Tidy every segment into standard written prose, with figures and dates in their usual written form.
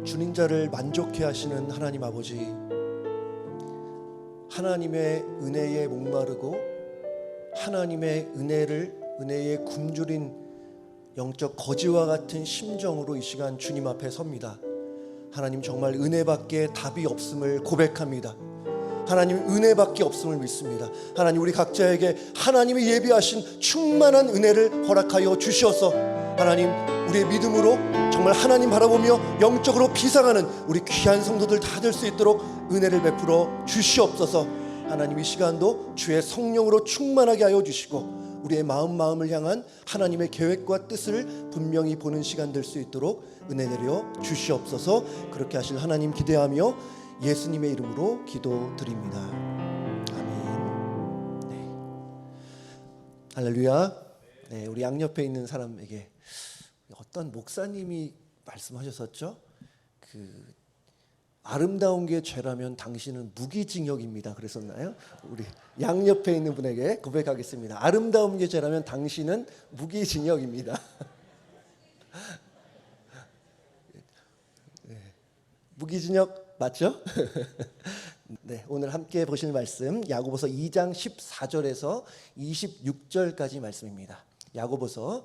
주님 자를 만족해 하시는 하나님 아버지, 하나님의 은혜에 목마르고 하나님의 은혜에 굶주린 영적 거지와 같은 심정으로 이 시간 주님 앞에 섭니다. 하나님, 정말 은혜밖에 답이 없음을 고백합니다. 하나님, 은혜밖에 없음을 믿습니다. 하나님, 우리 각자에게 하나님이 예비하신 충만한 은혜를 허락하여 주시어서 하나님, 우리의 믿음으로 정말 하나님 바라보며 영적으로 비상하는 우리 귀한 성도들 다 될 수 있도록 은혜를 베풀어 주시옵소서. 하나님, 이 시간도 주의 성령으로 충만하게 하여 주시고 우리의 마음을 향한 하나님의 계획과 뜻을 분명히 보는 시간 될 수 있도록 은혜 내려 주시옵소서. 그렇게 하실 하나님 기대하며 예수님의 이름으로 기도드립니다. 아멘. 네. 할렐루야. 네, 우리 양옆에 있는 사람에게 어떤 목사님이 말씀하셨었죠. 아름다운 게 죄라면 당신은 무기징역입니다. 그랬었나요? 우리 양옆에 있는 분에게 고백하겠습니다. 아름다운 게 죄라면 당신은 무기징역입니다. 네, 무기징역 맞죠? 네, 오늘 함께 보실 말씀 야고보서 2장 14절에서 26절까지 말씀입니다. 야고보서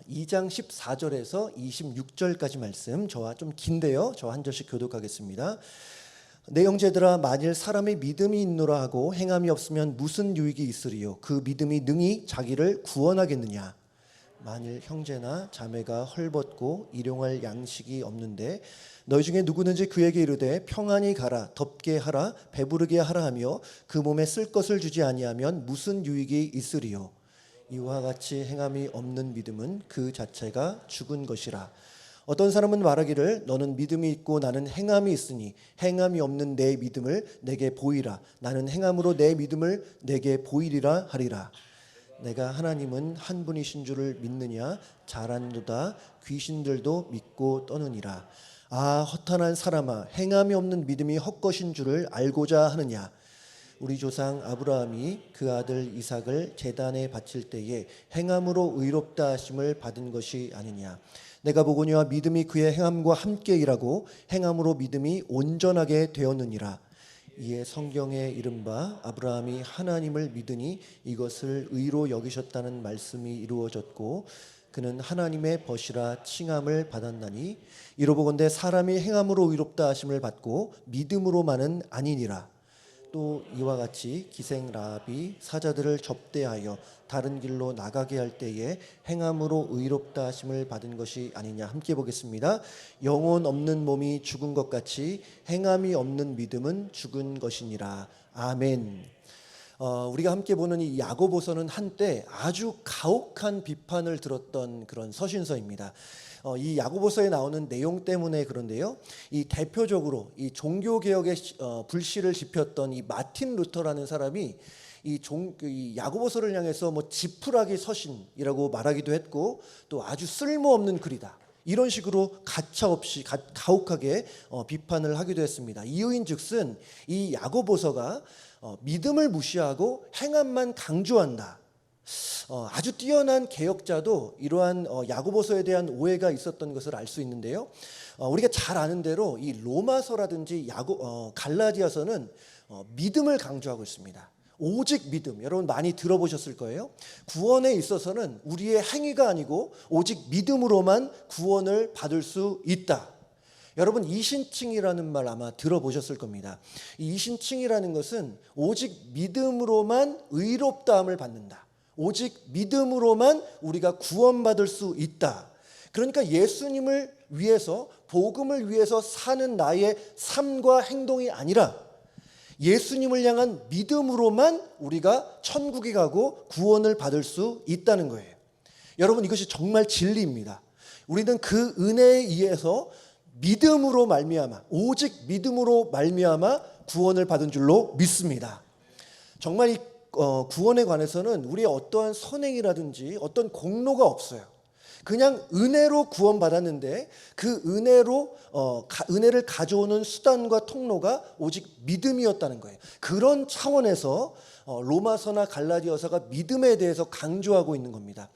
2장 14절에서 26절까지 말씀, 저와 좀 긴데요, 저 한 절씩 교독하겠습니다. 내 형제들아, 만일 사람의 믿음이 있노라 하고 행함이 없으면 무슨 유익이 있으리요? 그 믿음이 능히 자기를 구원하겠느냐? 만일 형제나 자매가 헐벗고 일용할 양식이 없는데 너희 중에 누구든지 그에게 이르되 평안히 가라, 덥게 하라, 배부르게 하라 하며 그 몸에 쓸 것을 주지 아니하면 무슨 유익이 있으리요? 이와 같이 행함이 없는 믿음은 그 자체가 죽은 것이라. 어떤 사람은 말하기를 너는 믿음이 있고 나는 행함이 있으니 행함이 없는 내 믿음을 내게 보이라. 나는 행함으로 내 믿음을 내게 보이리라 하리라. 내가 하나님은 한 분이신 줄을 믿느냐? 잘하노다. 귀신들도 믿고 떠느니라. 아, 허탄한 사람아, 행함이 없는 믿음이 헛것인 줄을 알고자 하느냐? 우리 조상 아브라함이 그 아들 이삭을 제단에 바칠 때에 행함으로 의롭다 하심을 받은 것이 아니냐? 내가 보거니와 믿음이 그의 행함과 함께 일하고 행함으로 믿음이 온전하게 되었느니라. 이에 성경에 이른바 아브라함이 하나님을 믿으니 이것을 의로 여기셨다는 말씀이 이루어졌고 그는 하나님의 벗이라 칭함을 받았나니 이로보건대 사람이 행함으로 의롭다 하심을 받고 믿음으로만은 아니니라. 또 이와 같이 기생 라합이 사자들을 접대하여 다른 길로 나가게 할 때에 행함으로 의롭다 하심을 받은 것이 아니냐. 함께 보겠습니다. 영혼 없는 몸이 죽은 것 같이 행함이 없는 믿음은 죽은 것이니라. 아멘. 우리가 함께 보는 이 야고보서는 한때 아주 가혹한 비판을 들었던 그런 서신서입니다. 이 야고보서에 나오는 내용 때문에 그런데요, 이 대표적으로 이 종교개혁의 불씨를 지폈던 이 마틴 루터라는 사람이 이 야고보서를 향해서 지푸라기 서신이라고 말하기도 했고, 또 아주 쓸모없는 글이다, 이런 식으로 가차없이 가혹하게 비판을 하기도 했습니다. 이유인즉슨 이 야고보서가 믿음을 무시하고 행함만 강조한다. 아주 뛰어난 개혁자도 이러한 야고보서에 대한 오해가 있었던 것을 알 수 있는데요. 우리가 잘 아는 대로 이 로마서라든지 갈라디아서는 믿음을 강조하고 있습니다. 오직 믿음, 여러분 많이 들어보셨을 거예요. 구원에 있어서는 우리의 행위가 아니고 오직 믿음으로만 구원을 받을 수 있다. 여러분, 이신칭이라는 말 아마 들어보셨을 겁니다. 이 이신칭이라는 것은 오직 믿음으로만 의롭다함을 받는다. 오직 믿음으로만 우리가 구원받을 수 있다. 그러니까 예수님을 위해서, 복음을 위해서 사는 나의 삶과 행동이 아니라 예수님을 향한 믿음으로만 우리가 천국에 가고 구원을 받을 수 있다는 거예요. 여러분, 이것이 정말 진리입니다. 우리는 그 은혜에 의해서 믿음으로 말미암아, 오직 믿음으로 말미암아 구원을 받은 줄로 믿습니다. 정말 이 구원에 관해서는 우리의 어떠한 선행이라든지 어떤 공로가 없어요. 그냥 은혜로 구원받았는데 그 은혜를 가져오는 수단과 통로가 오직 믿음이었다는 거예요. 그런 차원에서 로마서나 갈라디아서가 믿음에 대해서 강조하고 있는 겁니다.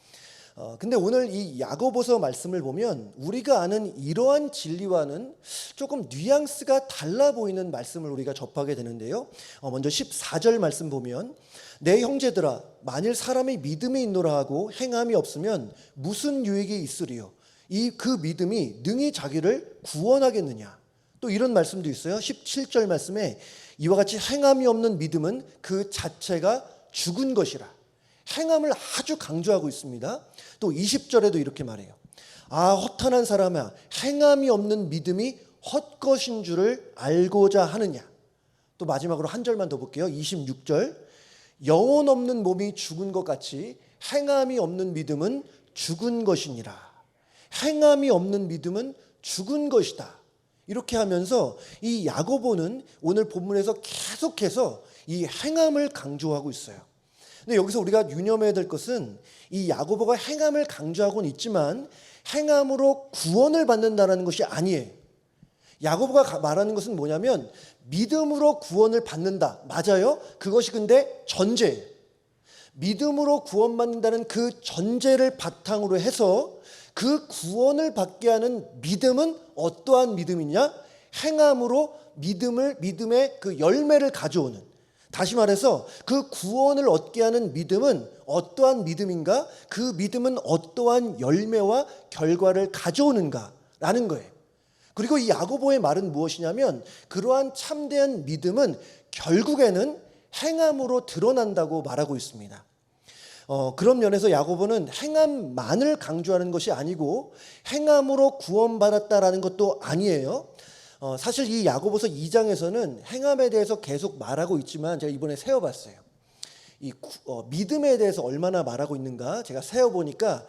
근데 오늘 이 야고보서 말씀을 보면 우리가 아는 이러한 진리와는 조금 뉘앙스가 달라 보이는 말씀을 우리가 접하게 되는데요. 먼저 14절 말씀 보면 내 형제들아 만일 사람이 믿음이 있노라 하고 행함이 없으면 무슨 유익이 있으리요? 그 믿음이 능히 자기를 구원하겠느냐? 또 이런 말씀도 있어요. 17절 말씀에 이와 같이 행함이 없는 믿음은 그 자체가 죽은 것이라. 행함을 아주 강조하고 있습니다. 또 20절에도 이렇게 말해요. 허탄한 사람아 행함이 없는 믿음이 헛것인 줄을 알고자 하느냐. 또 마지막으로 한 절만 더 볼게요. 26절 영혼 없는 몸이 죽은 것 같이 행함이 없는 믿음은 죽은 것이니라. 행함이 없는 믿음은 죽은 것이다. 이렇게 하면서 이 야고보는 오늘 본문에서 계속해서 이 행함을 강조하고 있어요. 근데 여기서 우리가 유념해야 될 것은 이 야고보가 행함을 강조하고는 있지만 행함으로 구원을 받는다는 것이 아니에요. 야고보가 말하는 것은 뭐냐면 믿음으로 구원을 받는다. 맞아요. 그것이 근데 전제예요. 믿음으로 구원받는다는 그 전제를 바탕으로 해서 그 구원을 받게 하는 믿음은 어떠한 믿음이냐? 행함으로 믿음의 그 열매를 가져오는, 다시 말해서 그 구원을 얻게 하는 믿음은 어떠한 믿음인가? 그 믿음은 어떠한 열매와 결과를 가져오는가라는 거예요. 그리고 이 야고보의 말은 무엇이냐면 그러한 참된 믿음은 결국에는 행함으로 드러난다고 말하고 있습니다. 그런 면에서 야고보는 행함만을 강조하는 것이 아니고 행함으로 구원받았다라는 것도 아니에요. 사실 이 야고보서 2장에서는 행함에 대해서 계속 말하고 있지만 제가 이번에 세어봤어요. 믿음에 대해서 얼마나 말하고 있는가 제가 세어보니까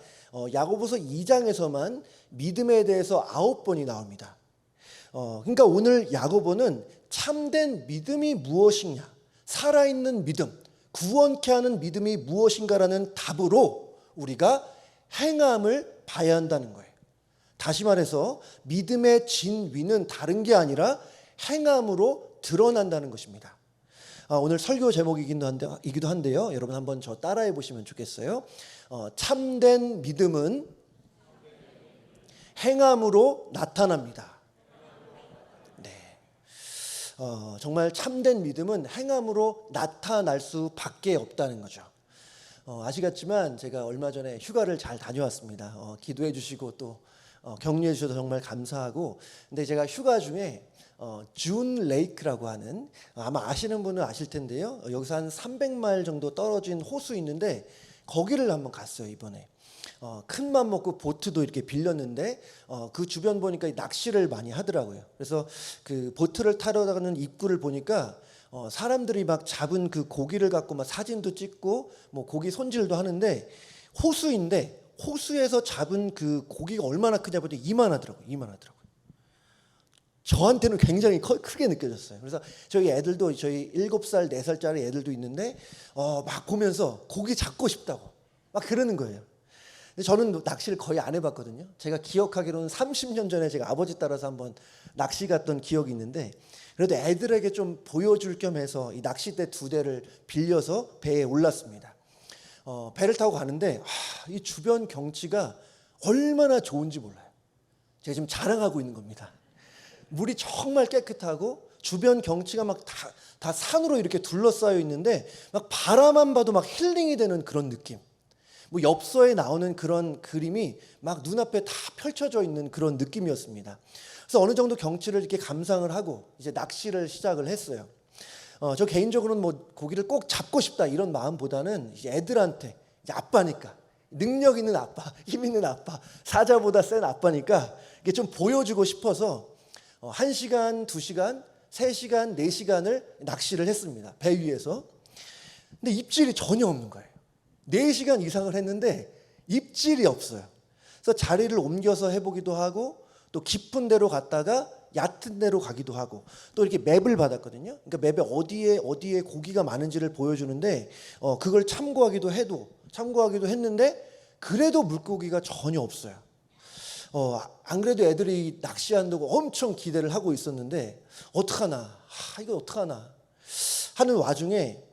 야고보서 2장에서만 믿음에 대해서 9번이 나옵니다. 그러니까 오늘 야고보는 참된 믿음이 무엇이냐, 살아있는 믿음, 구원케 하는 믿음이 무엇인가라는 답으로 우리가 행함을 봐야 한다는 거예요. 다시 말해서 믿음의 진위는 다른 게 아니라 행함으로 드러난다는 것입니다. 오늘 설교 제목이기도 한데요. 여러분 한번 저 따라해 보시면 좋겠어요. 참된 믿음은 행함으로 나타납니다. 네. 정말 참된 믿음은 행함으로 나타날 수밖에 없다는 거죠. 아시겠지만 제가 얼마 전에 휴가를 잘 다녀왔습니다. 기도해 주시고 또 격려해 주셔서 정말 감사하고, 근데 제가 휴가 중에 준 레이크라고 하는, 아마 아시는 분은 아실 텐데요. 여기서 한 300마일 정도 떨어진 호수 있는데 거기를 한번 갔어요 이번에. 큰 맘 먹고 보트도 이렇게 빌렸는데 그 주변 보니까 낚시를 많이 하더라고요. 그래서 그 보트를 타러 가는 입구를 보니까 사람들이 막 잡은 그 고기를 갖고 막 사진도 찍고 뭐 고기 손질도 하는데, 호수인데 호수에서 잡은 그 고기가 얼마나 크냐 보니 이만하더라고요. 저한테는 굉장히 크게 느껴졌어요. 그래서 저희 7살, 4살짜리 애들도 있는데 막 보면서 고기 잡고 싶다고 막 그러는 거예요. 근데 저는 낚시를 거의 안 해봤거든요. 제가 기억하기로는 30년 전에 제가 아버지 따라서 한번 낚시 갔던 기억이 있는데, 그래도 애들에게 좀 보여줄 겸 해서 이 낚싯대 2대를 빌려서 배에 올랐습니다. 배를 타고 가는데 이 주변 경치가 얼마나 좋은지 몰라요. 제가 지금 자랑하고 있는 겁니다. 물이 정말 깨끗하고 주변 경치가 막 다 산으로 이렇게 둘러싸여 있는데 막 바라만 봐도 막 힐링이 되는 그런 느낌. 뭐 엽서에 나오는 그런 그림이 막 눈앞에 다 펼쳐져 있는 그런 느낌이었습니다. 그래서 어느 정도 경치를 이렇게 감상을 하고 이제 낚시를 시작을 했어요. 저 개인적으로는 뭐 고기를 꼭 잡고 싶다 이런 마음보다는 이제 애들한테, 이제 아빠니까, 능력 있는 아빠, 힘 있는 아빠, 사자보다 센 아빠니까 이게 좀 보여주고 싶어서 1시간, 2시간, 3시간, 4시간을 낚시를 했습니다. 배 위에서. 근데 입질이 전혀 없는 거예요. 4시간 이상을 했는데 입질이 없어요. 그래서 자리를 옮겨서 해보기도 하고 또 깊은 데로 갔다가 얕은 데로 가기도 하고, 또 이렇게 맵을 받았거든요. 그러니까 맵에 어디에 고기가 많은지를 보여주는데 그걸 참고하기도 했는데 그래도 물고기가 전혀 없어요. 안 그래도 애들이 낚시한다고 엄청 기대를 하고 있었는데 어떡하나, 이거 어떡하나 하는 와중에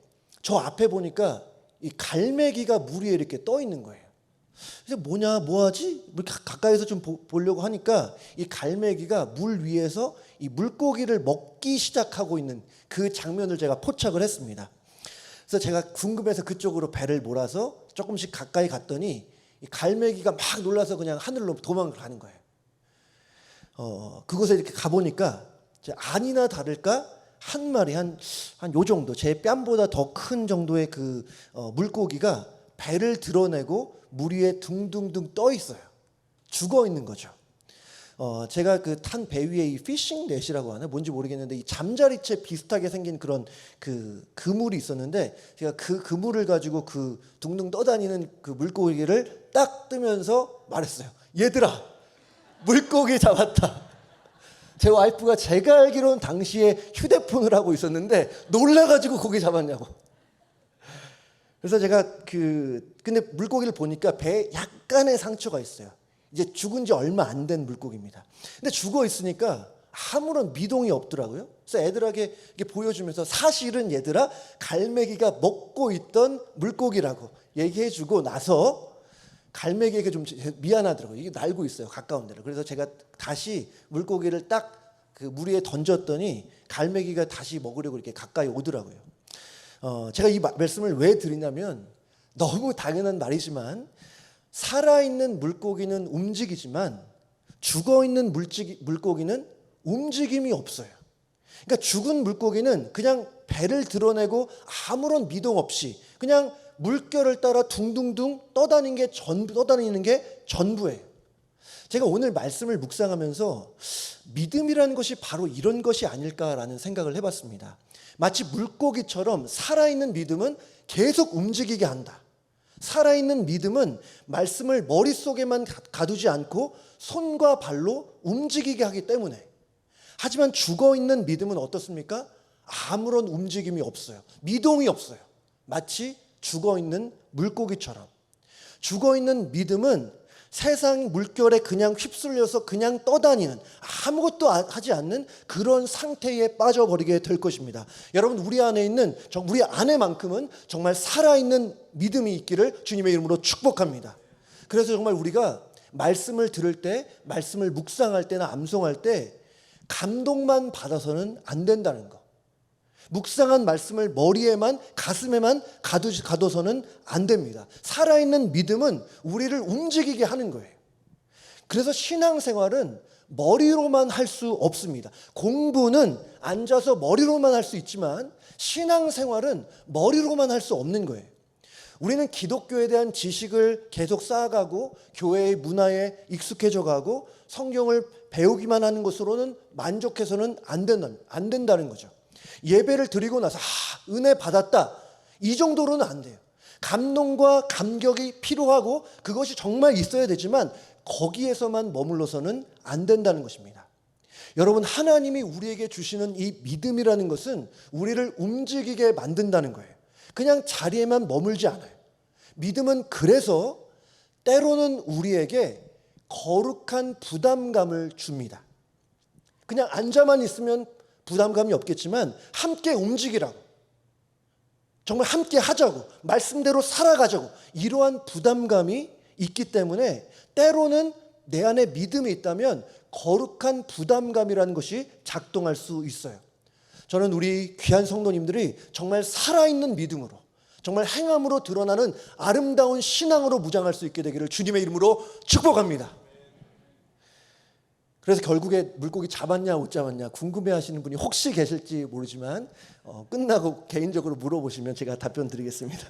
저 앞에 보니까 이 갈매기가 물 위에 이렇게 떠 있는 거예요. 이제 뭐냐, 뭐하지? 가까이서 좀 보려고 하니까 이 갈매기가 물 위에서 이 물고기를 먹기 시작하고 있는 그 장면을 제가 포착을 했습니다. 그래서 제가 궁금해서 그쪽으로 배를 몰아서 조금씩 가까이 갔더니 이 갈매기가 막 놀라서 그냥 하늘로 도망을 가는 거예요. 그곳에 이렇게 가보니까 아니나 다를까 한 마리 한 요 정도, 제 뺨보다 더 큰 정도의 그 물고기가 배를 드러내고 물 위에 둥둥둥 떠 있어요. 죽어 있는 거죠. 제가 그 탄 배 위에 이 피싱 넷이라고 하나 뭔지 모르겠는데 이 잠자리채 비슷하게 생긴 그런 그 그물이 있었는데 제가 그 그물을 가지고 그 둥둥 떠다니는 그 물고기를 딱 뜨면서 말했어요. 얘들아, 물고기 잡았다. 제 와이프가 제가 알기로는 당시에 휴대폰을 하고 있었는데 놀라가지고 고기 잡았냐고. 그래서 제가 근데 물고기를 보니까 배에 약간의 상처가 있어요. 이제 죽은 지 얼마 안 된 물고기입니다. 근데 죽어 있으니까 아무런 미동이 없더라고요. 그래서 애들에게 이렇게 보여주면서 사실은 얘들아 갈매기가 먹고 있던 물고기라고 얘기해주고 나서 갈매기에게 좀 미안하더라고요. 이게 날고 있어요, 가까운 데를. 그래서 제가 다시 물고기를 딱 그 물 위에 던졌더니 갈매기가 다시 먹으려고 이렇게 가까이 오더라고요. 제가 이 말씀을 왜 드리냐면 너무 당연한 말이지만 살아있는 물고기는 움직이지만 죽어있는 물고기는 움직임이 없어요. 그러니까 죽은 물고기는 그냥 배를 드러내고 아무런 미동 없이 그냥 물결을 따라 둥둥둥 떠다니는 게 전부예요. 제가 오늘 말씀을 묵상하면서 믿음이라는 것이 바로 이런 것이 아닐까라는 생각을 해봤습니다. 마치 물고기처럼 살아있는 믿음은 계속 움직이게 한다. 살아있는 믿음은 말씀을 머릿속에만 가두지 않고 손과 발로 움직이게 하기 때문에. 하지만 죽어있는 믿음은 어떻습니까? 아무런 움직임이 없어요. 미동이 없어요. 마치 죽어있는 물고기처럼. 죽어있는 믿음은 세상 물결에 그냥 휩쓸려서 그냥 떠다니는 아무것도 하지 않는 그런 상태에 빠져버리게 될 것입니다. 여러분, 우리 안에 있는 우리 안에만큼은 정말 살아있는 믿음이 있기를 주님의 이름으로 축복합니다. 그래서 정말 우리가 말씀을 들을 때, 말씀을 묵상할 때나 암송할 때 감동만 받아서는 안 된다는 거. 묵상한 말씀을 머리에만 가슴에만 가둬서는 안 됩니다. 살아있는 믿음은 우리를 움직이게 하는 거예요. 그래서 신앙생활은 머리로만 할 수 없습니다. 공부는 앉아서 머리로만 할 수 있지만 신앙생활은 머리로만 할 수 없는 거예요. 우리는 기독교에 대한 지식을 계속 쌓아가고 교회의 문화에 익숙해져 가고 성경을 배우기만 하는 것으로는 만족해서는 안 된다는 거죠. 예배를 드리고 나서 은혜 받았다, 이 정도로는 안 돼요. 감동과 감격이 필요하고 그것이 정말 있어야 되지만 거기에서만 머물러서는 안 된다는 것입니다. 여러분, 하나님이 우리에게 주시는 이 믿음이라는 것은 우리를 움직이게 만든다는 거예요. 그냥 자리에만 머물지 않아요. 믿음은 그래서 때로는 우리에게 거룩한 부담감을 줍니다. 그냥 앉아만 있으면 부담감이 없겠지만 함께 움직이라고, 정말 함께 하자고, 말씀대로 살아가자고, 이러한 부담감이 있기 때문에 때로는 내 안에 믿음이 있다면 거룩한 부담감이라는 것이 작동할 수 있어요. 저는 우리 귀한 성도님들이 정말 살아있는 믿음으로, 정말 행함으로 드러나는 아름다운 신앙으로 무장할 수 있게 되기를 주님의 이름으로 축복합니다. 그래서 결국에 물고기 잡았냐 못 잡았냐 궁금해하시는 분이 혹시 계실지 모르지만 끝나고 개인적으로 물어보시면 제가 답변 드리겠습니다.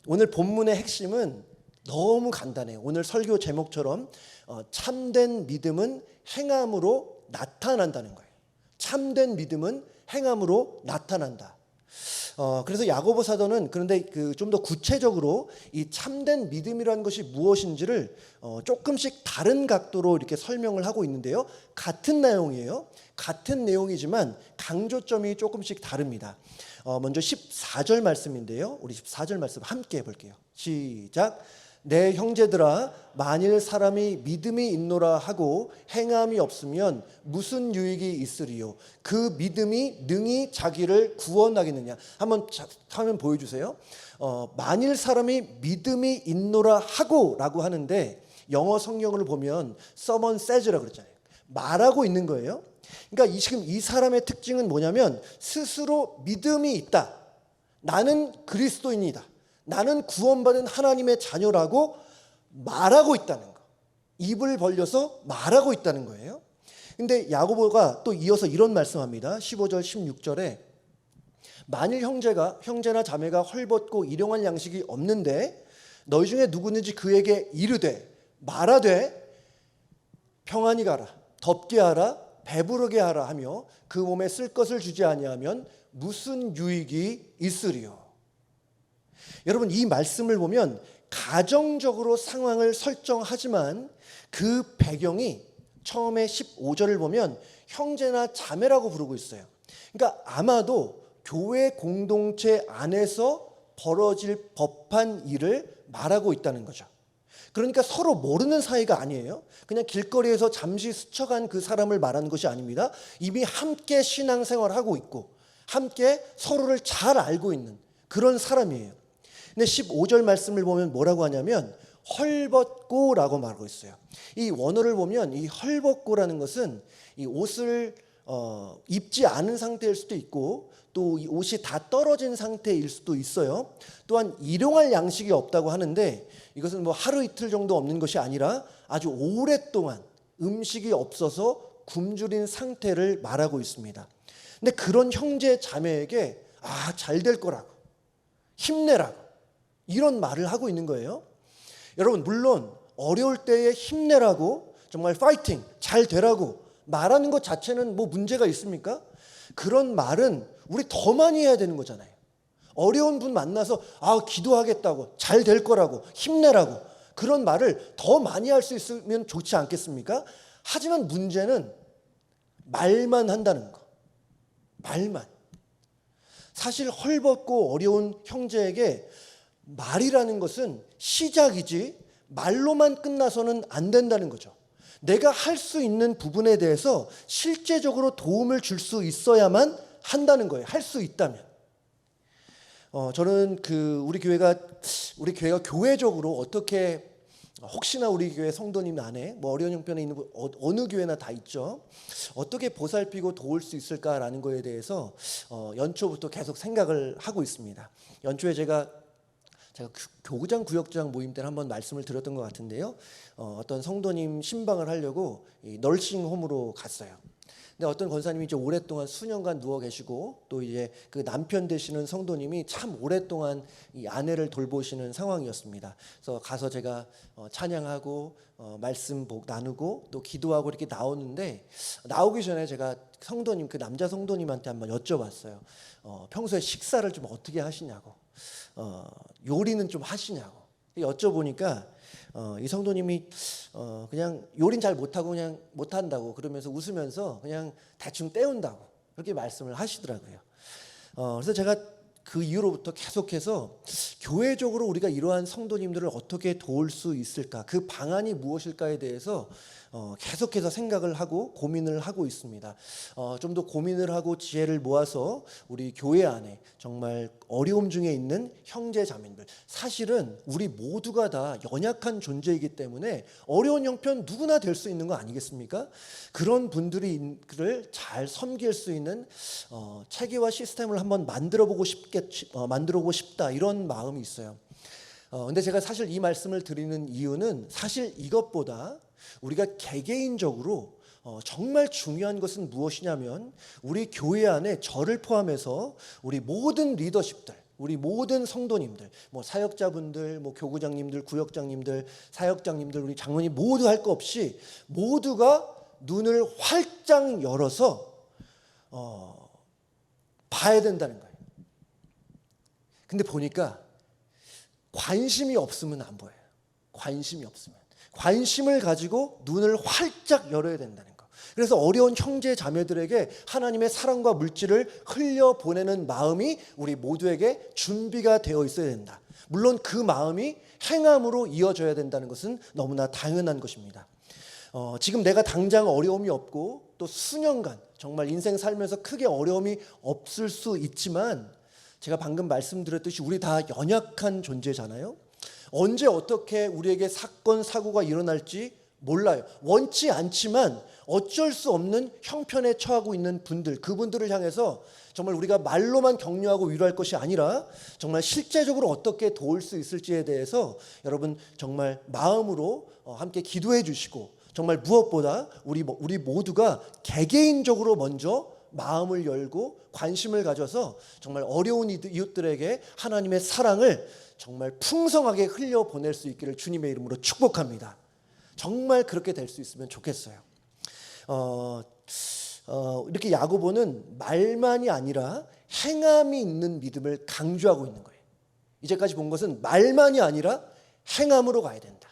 오늘 본문의 핵심은 너무 간단해요. 오늘 설교 제목처럼 참된 믿음은 행함으로 나타난다는 거예요. 참된 믿음은 행함으로 나타난다. 그래서 야고보 사도는 그런데 좀 더 구체적으로 이 참된 믿음이라는 것이 무엇인지를 조금씩 다른 각도로 이렇게 설명을 하고 있는데요. 같은 내용이에요. 같은 내용이지만 강조점이 조금씩 다릅니다. 먼저 14절 말씀인데요. 우리 14절 말씀 함께 해볼게요. 시작. 내 형제들아 만일 사람이 믿음이 있노라 하고 행함이 없으면 무슨 유익이 있으리요. 그 믿음이 능히 자기를 구원하겠느냐. 한번 화면 보여주세요. 만일 사람이 믿음이 있노라 하고 라고 하는데 영어 성경을 보면 someone says라고 그랬잖아요. 말하고 있는 거예요. 그러니까 지금 이 사람의 특징은 뭐냐면 스스로 믿음이 있다. 나는 그리스도인이다. 나는 구원받은 하나님의 자녀라고 말하고 있다는 거. 입을 벌려서 말하고 있다는 거예요. 근데 야고보가 또 이어서 이런 말씀합니다. 15절 16절에 만일 형제나 자매가 헐벗고 일용할 양식이 없는데 너희 중에 누구든지 그에게 이르되 말하되 평안히 가라 덥게 하라 배부르게 하라 하며 그 몸에 쓸 것을 주지 아니하면 무슨 유익이 있으리요. 여러분 이 말씀을 보면 가정적으로 상황을 설정하지만 그 배경이 처음에 15절을 보면 형제나 자매라고 부르고 있어요. 그러니까 아마도 교회 공동체 안에서 벌어질 법한 일을 말하고 있다는 거죠. 그러니까 서로 모르는 사이가 아니에요. 그냥 길거리에서 잠시 스쳐간 그 사람을 말하는 것이 아닙니다. 이미 함께 신앙생활하고 있고 함께 서로를 잘 알고 있는 그런 사람이에요. 근데 15절 말씀을 보면 뭐라고 하냐면 헐벗고라고 말하고 있어요. 이 원어를 보면 이 헐벗고라는 것은 이 옷을 입지 않은 상태일 수도 있고 또 이 옷이 다 떨어진 상태일 수도 있어요. 또한 일용할 양식이 없다고 하는데 이것은 뭐 하루 이틀 정도 없는 것이 아니라 아주 오랫동안 음식이 없어서 굶주린 상태를 말하고 있습니다. 근데 그런 형제 자매에게 잘 될 거라고 힘내라고 이런 말을 하고 있는 거예요. 여러분 물론 어려울 때에 힘내라고 정말 파이팅 잘 되라고 말하는 것 자체는 뭐 문제가 있습니까? 그런 말은 우리 더 많이 해야 되는 거잖아요. 어려운 분 만나서 기도하겠다고 잘 될 거라고 힘내라고 그런 말을 더 많이 할 수 있으면 좋지 않겠습니까? 하지만 문제는 말만 한다는 거. 말만. 사실 헐벗고 어려운 형제에게 말이라는 것은 시작이지 말로만 끝나서는 안 된다는 거죠. 내가 할 수 있는 부분에 대해서 실제적으로 도움을 줄 수 있어야만 한다는 거예요. 할 수 있다면. 저는 우리 교회가 교회적으로 어떻게 혹시나 우리 교회 성도님 안에 뭐 어려운 형편에 있는 어느 교회나 다 있죠. 어떻게 보살피고 도울 수 있을까라는 거에 대해서 연초부터 계속 생각을 하고 있습니다. 연초에 제가 교구장 구역장 모임 때는 한번 말씀을 드렸던 것 같은데요. 어떤 성도님 신방을 하려고 이 널싱홈으로 갔어요. 근데 어떤 권사님이 이제 오랫동안 수년간 누워 계시고 또 이제 그 남편 되시는 성도님이 참 오랫동안 이 아내를 돌보시는 상황이었습니다. 그래서 가서 제가 찬양하고 말씀 나누고 또 기도하고 이렇게 나오는데 나오기 전에 제가 성도님 그 남자 성도님한테 한번 여쭤봤어요. 평소에 식사를 좀 어떻게 하시냐고. 요리는 좀 하시냐고 여쭤보니까 이 성도님이 그냥 요리는 잘 못하고 그냥 못한다고 그러면서 웃으면서 그냥 대충 때운다고 그렇게 말씀을 하시더라고요. 그래서 제가 그 이후로부터 계속해서 교회적으로 우리가 이러한 성도님들을 어떻게 도울 수 있을까 그 방안이 무엇일까에 대해서 계속해서 생각을 하고 고민을 하고 있습니다. 좀 더 고민을 하고 지혜를 모아서 우리 교회 안에 정말 어려움 중에 있는 형제 자매들 사실은 우리 모두가 다 연약한 존재이기 때문에 어려운 형편 누구나 될 수 있는 거 아니겠습니까? 그런 분들을 잘 섬길 수 있는 체계와 시스템을 한번 만들어보고 싶다 이런 마음이 있어요. 근데 제가 사실 이 말씀을 드리는 이유는 사실 이것보다 우리가 개개인적으로 정말 중요한 것은 무엇이냐면 우리 교회 안에 저를 포함해서 우리 모든 리더십들 우리 모든 성도님들 뭐 사역자분들 뭐 교구장님들 구역장님들 사역장님들 우리 장로님 모두 할 거 없이 모두가 눈을 활짝 열어서 봐야 된다는 거예요. 근데 보니까 관심이 없으면 안 보여요. 관심이 없으면. 관심을 가지고 눈을 활짝 열어야 된다는 거. 그래서 어려운 형제 자매들에게 하나님의 사랑과 물질을 흘려보내는 마음이 우리 모두에게 준비가 되어 있어야 된다. 물론 그 마음이 행함으로 이어져야 된다는 것은 너무나 당연한 것입니다. 지금 내가 당장 어려움이 없고 또 수년간 정말 인생 살면서 크게 어려움이 없을 수 있지만 제가 방금 말씀드렸듯이 우리 다 연약한 존재잖아요. 언제 어떻게 우리에게 사건 사고가 일어날지 몰라요. 원치 않지만 어쩔 수 없는 형편에 처하고 있는 분들, 그분들을 향해서 정말 우리가 말로만 격려하고 위로할 것이 아니라 정말 실제적으로 어떻게 도울 수 있을지에 대해서 여러분 정말 마음으로 함께 기도해 주시고, 정말 무엇보다 우리 모두가 개개인적으로 먼저 마음을 열고 관심을 가져서 정말 어려운 이웃들에게 하나님의 사랑을 정말 풍성하게 흘려보낼 수 있기를 주님의 이름으로 축복합니다. 정말 그렇게 될 수 있으면 좋겠어요. 이렇게 야고보는 말만이 아니라 행함이 있는 믿음을 강조하고 있는 거예요. 이제까지 본 것은 말만이 아니라 행함으로 가야 된다.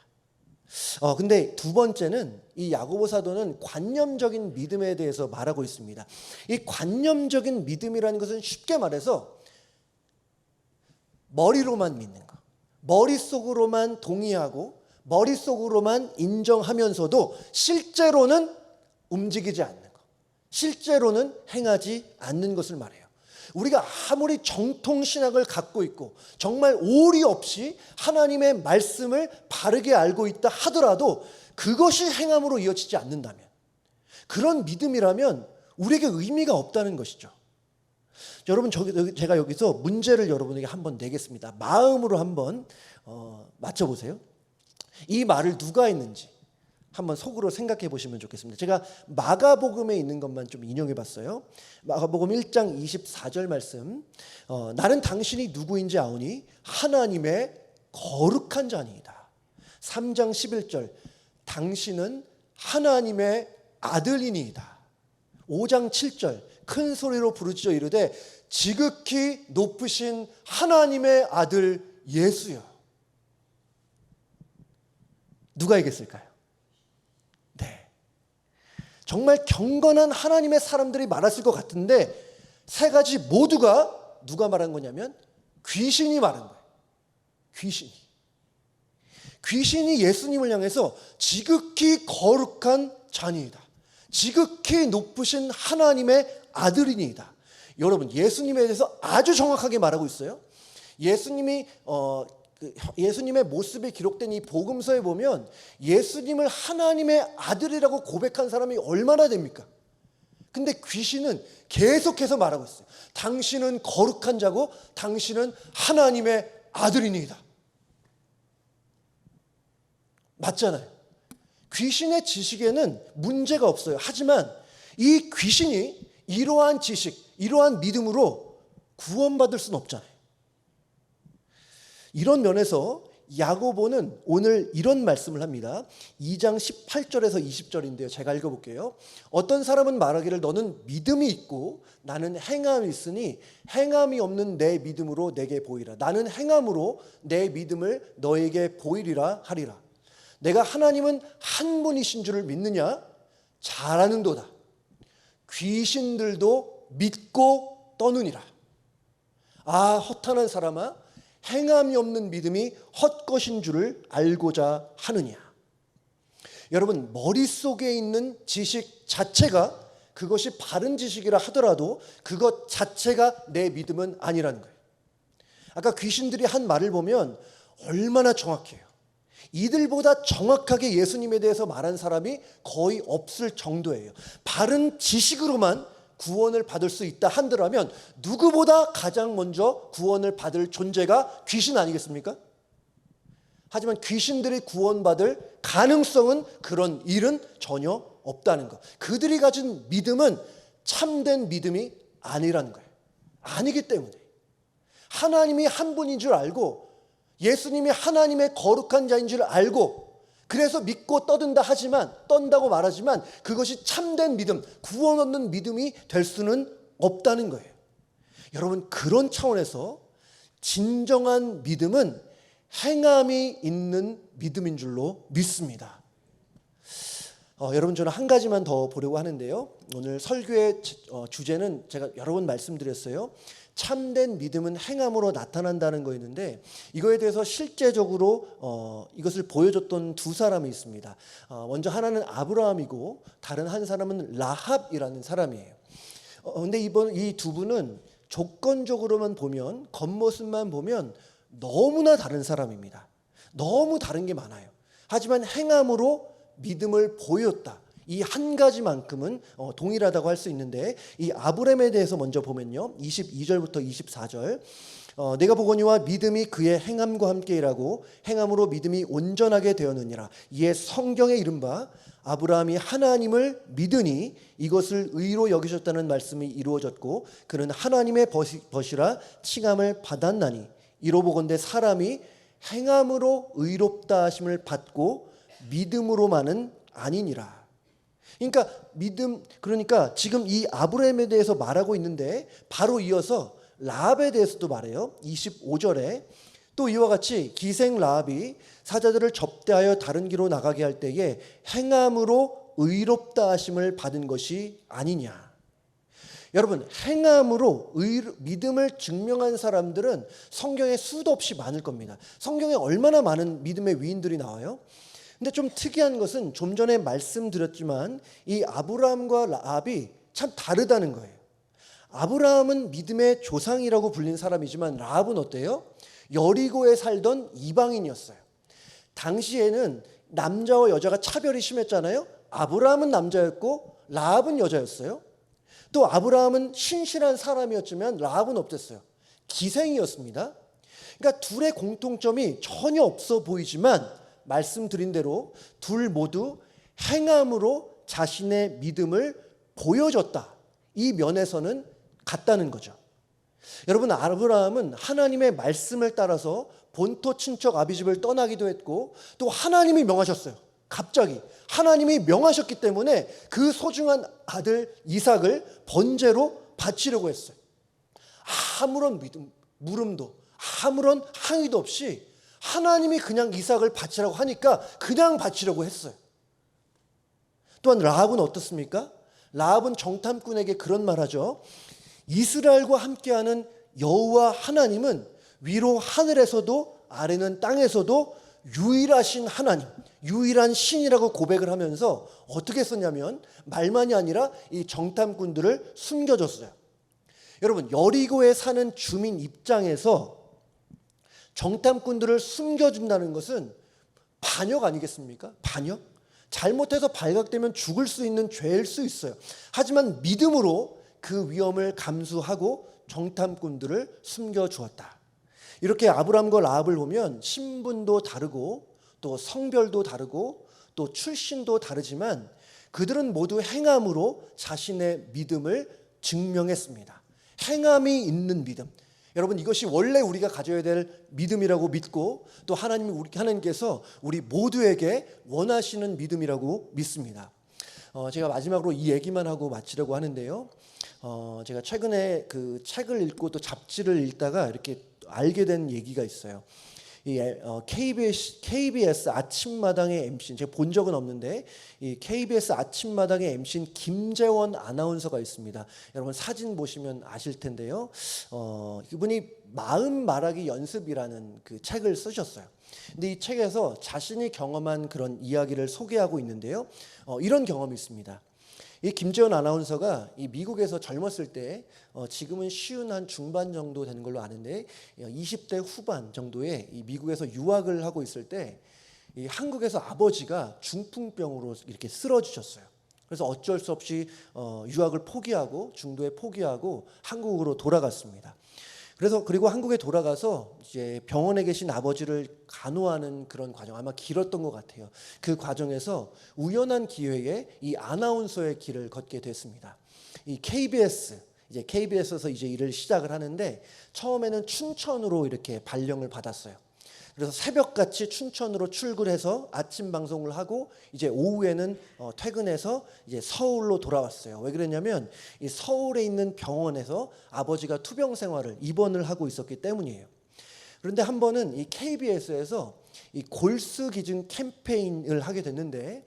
근데 두 번째는 이 야고보 사도는 관념적인 믿음에 대해서 말하고 있습니다. 이 관념적인 믿음이라는 것은 쉽게 말해서 머리로만 믿는 거, 머릿속으로만 동의하고 머릿속으로만 인정하면서도 실제로는 움직이지 않는 것, 실제로는 행하지 않는 것을 말해요. 우리가 아무리 정통신학을 갖고 있고 정말 오리 없이 하나님의 말씀을 바르게 알고 있다 하더라도 그것이 행함으로 이어지지 않는다면, 그런 믿음이라면 우리에게 의미가 없다는 것이죠. 여러분, 제가 여기서 문제를 여러분에게 한번 내겠습니다. 마음으로 한번 맞춰보세요. 이 말을 누가 했는지 한번 속으로 생각해 보시면 좋겠습니다. 제가 마가복음에 있는 것만 좀 인용해 봤어요. 마가복음 1장 24절 말씀. 나는 당신이 누구인지 아오니 하나님의 거룩한 자니이다. 3장 11절. 당신은 하나님의 아들이니이다. 5장 7절. 큰 소리로 부르짖어 이르되 지극히 높으신 하나님의 아들 예수여. 누가 이겼을까요? 네, 정말 경건한 하나님의 사람들이 말했을 것 같은데 세 가지 모두가 누가 말한 거냐면 귀신이 말한 거예요. 귀신이 예수님을 향해서 지극히 거룩한 자니이다, 지극히 높으신 하나님의 아들이니이다. 여러분, 예수님에 대해서 아주 정확하게 말하고 있어요. 예수님의 모습이 기록된 이 복음서에 보면 예수님을 하나님의 아들이라고 고백한 사람이 얼마나 됩니까? 근데 귀신은 계속해서 말하고 있어요. 당신은 거룩한 자고 당신은 하나님의 아들이니이다. 맞잖아요. 귀신의 지식에는 문제가 없어요. 하지만 이 귀신이 이러한 지식, 이러한 믿음으로 구원받을 수는 없잖아요. 이런 면에서 야고보는 오늘 이런 말씀을 합니다. 2장 18절에서 20절인데요. 제가 읽어볼게요. 어떤 사람은 말하기를 너는 믿음이 있고 나는 행함이 있으니 행함이 없는 내 믿음으로 내게 보이라. 나는 행함으로 내 믿음을 너에게 보이리라 하리라. 내가 하나님은 한 분이신 줄을 믿느냐? 잘 아는도다. 귀신들도 믿고 떠느니라. 아, 허탄한 사람아, 행함이 없는 믿음이 헛것인 줄을 알고자 하느냐. 여러분, 머릿속에 있는 지식 자체가 그것이 바른 지식이라 하더라도 그것 자체가 내 믿음은 아니라는 거예요. 아까 귀신들이 한 말을 보면 얼마나 정확해요. 이들보다 정확하게 예수님에 대해서 말한 사람이 거의 없을 정도예요. 바른 지식으로만 구원을 받을 수 있다 한다면 누구보다 가장 먼저 구원을 받을 존재가 귀신 아니겠습니까? 하지만 귀신들이 구원받을 가능성은, 그런 일은 전혀 없다는 것. 그들이 가진 믿음은 참된 믿음이 아니라는 거예요. 아니기 때문에 하나님이 한 분인 줄 알고 예수님이 하나님의 거룩한 자인 줄 알고 그래서 믿고 떤다고 말하지만 그것이 참된 믿음, 구원 얻는 믿음이 될 수는 없다는 거예요. 여러분, 그런 차원에서 진정한 믿음은 행함이 있는 믿음인 줄로 믿습니다. 여러분, 저는 한 가지만 더 보려고 하는데요. 오늘 설교의 주제는 제가 여러 번 말씀드렸어요. 참된 믿음은 행함으로 나타난다는 거였는데 이거에 대해서 실제적으로 이것을 보여줬던 두 사람이 있습니다. 먼저 하나는 아브라함이고 다른 한 사람은 라합이라는 사람이에요. 근데 이 두 분은 조건적으로만 보면, 겉모습만 보면 너무나 다른 사람입니다. 너무 다른 게 많아요. 하지만 행함으로 믿음을 보였다. 이 한 가지만큼은 동일하다고 할 수 있는데, 이 아브람에 대해서 먼저 보면요, 22절부터 24절, 내가 보거니와 믿음이 그의 행함과 함께 일하고 행함으로 믿음이 온전하게 되었느니라. 이에 성경에 이른바 아브라함이 하나님을 믿으니 이것을 의로 여기셨다는 말씀이 이루어졌고 그는 하나님의 벗이라 칭함을 받았나니 이로 보건대 사람이 행함으로 의롭다 하심을 받고 믿음으로만은 아니니라. 그러니까 지금 이 아브라함에 대해서 말하고 있는데 바로 이어서 라합에 대해서도 말해요. 25절에 또 이와 같이 기생 라합이 사자들을 접대하여 다른 길로 나가게 할 때에 행함으로 의롭다 하심을 받은 것이 아니냐. 여러분, 행함으로 믿음을 증명한 사람들은 성경에 수도 없이 많을 겁니다. 성경에 얼마나 많은 믿음의 위인들이 나와요. 근데 좀 특이한 것은 좀 전에 말씀드렸지만 이 아브라함과 라합이 참 다르다는 거예요. 아브라함은 믿음의 조상이라고 불린 사람이지만 라합은 어때요? 여리고에 살던 이방인이었어요. 당시에는 남자와 여자가 차별이 심했잖아요. 아브라함은 남자였고 라합은 여자였어요. 또 아브라함은 신실한 사람이었지만 라합은 어땠어요? 기생이었습니다. 그러니까 둘의 공통점이 전혀 없어 보이지만 말씀드린 대로 둘 모두 행함으로 자신의 믿음을 보여줬다. 이 면에서는 같다는 거죠. 여러분, 아브라함은 하나님의 말씀을 따라서 본토 친척 아비집을 떠나기도 했고 또 하나님이 명하셨어요. 갑자기 하나님이 명하셨기 때문에 그 소중한 아들 이삭을 번제로 바치려고 했어요. 아무런 물음도 아무런 항의도 없이 하나님이 그냥 이삭을 바치라고 하니까 그냥 바치려고 했어요. 또한 라합은 어떻습니까? 라합은 정탐꾼에게 그런 말하죠. 이스라엘과 함께하는 여호와 하나님은 위로 하늘에서도 아래는 땅에서도 유일하신 하나님, 유일한 신이라고 고백을 하면서 어떻게 썼냐면 말만이 아니라 이 정탐꾼들을 숨겨줬어요. 여러분, 여리고에 사는 주민 입장에서 정탐꾼들을 숨겨준다는 것은 반역 아니겠습니까? 반역? 잘못해서 발각되면 죽을 수 있는 죄일 수 있어요. 하지만 믿음으로 그 위험을 감수하고 정탐꾼들을 숨겨주었다. 이렇게 아브람과 라합을 보면 신분도 다르고 또 성별도 다르고 또 출신도 다르지만 그들은 모두 행함으로 자신의 믿음을 증명했습니다. 행함이 있는 믿음. 여러분, 이것이 원래 우리가 가져야 될 믿음이라고 믿고 또 하나님께서 우리 모두에게 원하시는 믿음이라고 믿습니다. 제가 마지막으로 이 얘기만 하고 마치려고 하는데요. 제가 최근에 그 책을 읽고 또 잡지를 읽다가 이렇게 알게 된 얘기가 있어요. 이 KBS 아침마당의 MC인, 제가 본 적은 없는데 이 KBS 아침마당의 MC인 김재원 아나운서가 있습니다. 여러분 사진 보시면 아실 텐데요. 이분이 마음 말하기 연습이라는 그 책을 쓰셨어요. 근데 이 책에서 자신이 경험한 그런 이야기를 소개하고 있는데요. 이런 경험이 있습니다. 이 김재원 아나운서가 이 미국에서 젊었을 때 지금은 쉬운 한 중반 정도 되는 걸로 아는데 20대 후반 정도에 이 미국에서 유학을 하고 있을 때 이 한국에서 아버지가 중풍병으로 이렇게 쓰러지셨어요. 그래서 어쩔 수 없이 유학을 포기하고 중도에 포기하고 한국으로 돌아갔습니다. 그리고 한국에 돌아가서 이제 병원에 계신 아버지를 간호하는 그런 과정, 아마 길었던 것 같아요. 그 과정에서 우연한 기회에 이 아나운서의 길을 걷게 됐습니다. 이 KBS에서 이제 일을 시작을 하는데 처음에는 춘천으로 이렇게 발령을 받았어요. 그래서 새벽같이 춘천으로 출근해서 아침 방송을 하고 이제 오후에는 퇴근해서 이제 서울로 돌아왔어요. 왜 그랬냐면 이 서울에 있는 병원에서 아버지가 투병 생활을 입원을 하고 있었기 때문이에요. 그런데 한 번은 이 KBS에서 이 골수 기증 캠페인을 하게 됐는데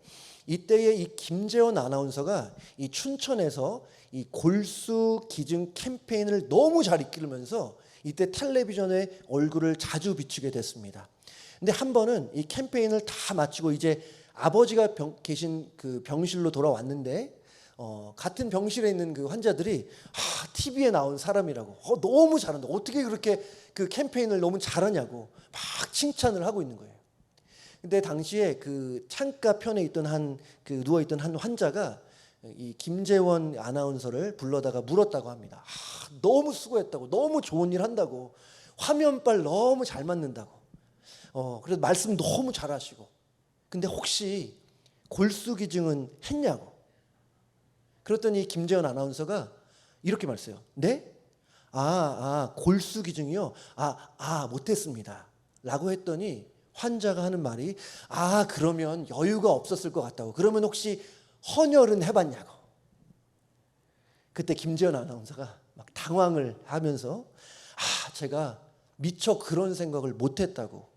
이때에 이 김재원 아나운서가 이 춘천에서 이 골수 기증 캠페인을 너무 잘 이끌면서 이때 텔레비전에 얼굴을 자주 비추게 됐습니다. 근데 한 번은 이 캠페인을 다 마치고 이제 아버지가 계신 그 병실로 돌아왔는데 같은 병실에 있는 그 환자들이 TV에 나온 사람이라고 너무 잘한다. 어떻게 그렇게 그 캠페인을 너무 잘하냐고 막 칭찬을 하고 있는 거예요. 근데 당시에 그 창가 편에 있던 누워 있던 한 환자가 이 김재원 아나운서를 불러다가 물었다고 합니다. 너무 수고했다고, 너무 좋은 일 한다고, 화면빨 너무 잘 맞는다고. 그래서 말씀 너무 잘하시고. 근데 혹시 골수 기증은 했냐고. 그랬더니 김재원 아나운서가 이렇게 말했어요. 네? 골수 기증이요? 못했습니다. 라고 했더니 환자가 하는 말이 그러면 여유가 없었을 것 같다고. 그러면 혹시 헌혈은 해봤냐고. 그때 김재원 아나운서가 막 당황을 하면서 제가 미처 그런 생각을 못했다고.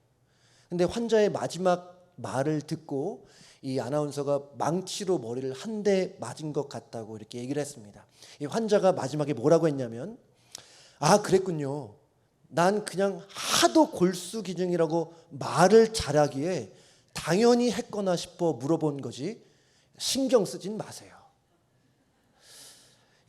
근데 환자의 마지막 말을 듣고 이 아나운서가 망치로 머리를 한 대 맞은 것 같다고 이렇게 얘기를 했습니다. 이 환자가 마지막에 뭐라고 했냐면 그랬군요. 난 그냥 하도 골수 기증이라고 말을 잘하기에 당연히 했거나 싶어 물어본 거지 신경 쓰진 마세요.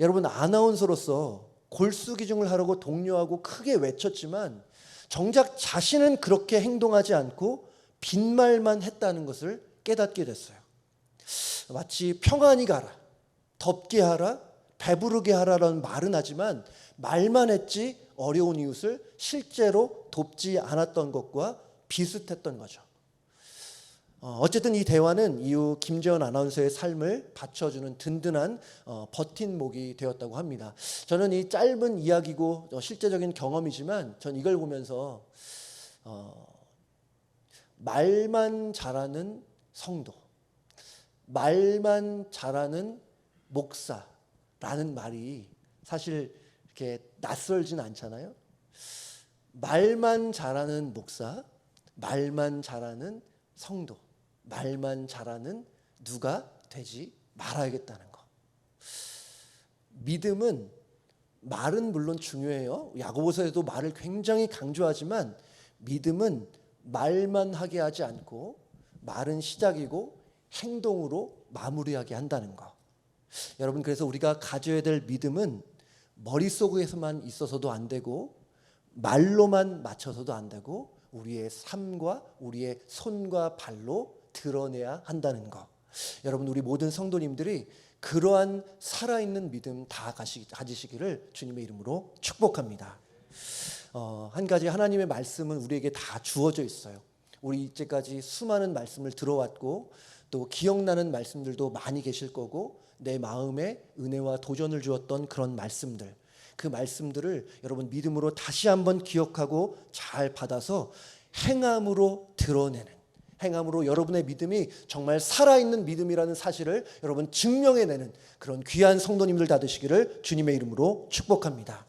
여러분, 아나운서로서 골수 기증을 하라고 독려하고 크게 외쳤지만 정작 자신은 그렇게 행동하지 않고 빈말만 했다는 것을 깨닫게 됐어요. 마치 평안히 가라, 덥게 하라, 배부르게 하라라는 말은 하지만 말만 했지 어려운 이웃을 실제로 돕지 않았던 것과 비슷했던 거죠. 어쨌든 이 대화는 이후 김재원 아나운서의 삶을 받쳐주는 든든한 버팀목이 되었다고 합니다. 저는 이 짧은 이야기고 실제적인 경험이지만 전 이걸 보면서 말만 잘하는 성도, 말만 잘하는 목사라는 말이 사실 이렇게 낯설진 않잖아요. 말만 잘하는 목사, 말만 잘하는 성도, 말만 잘하는 누가 되지 말아야겠다는 거. 믿음은 말은 물론 중요해요. 야고보서에도 말을 굉장히 강조하지만 믿음은 말만 하게 하지 않고 말은 시작이고 행동으로 마무리하게 한다는 거. 여러분, 그래서 우리가 가져야 될 믿음은 머릿속에서만 있어서도 안 되고 말로만 맞춰서도 안 되고 우리의 삶과 우리의 손과 발로 드러내야 한다는 거. 여러분, 우리 모든 성도님들이 그러한 살아있는 믿음 다 가지시기를 주님의 이름으로 축복합니다. 한 가지 하나님의 말씀은 우리에게 다 주어져 있어요. 우리 이제까지 수많은 말씀을 들어왔고 또 기억나는 말씀들도 많이 계실 거고 내 마음에 은혜와 도전을 주었던 그런 말씀들, 그 말씀들을 여러분 믿음으로 다시 한번 기억하고 잘 받아서 행함으로 드러내는, 행함으로 여러분의 믿음이 정말 살아있는 믿음이라는 사실을 여러분 증명해내는 그런 귀한 성도님들 다 되시기를 주님의 이름으로 축복합니다.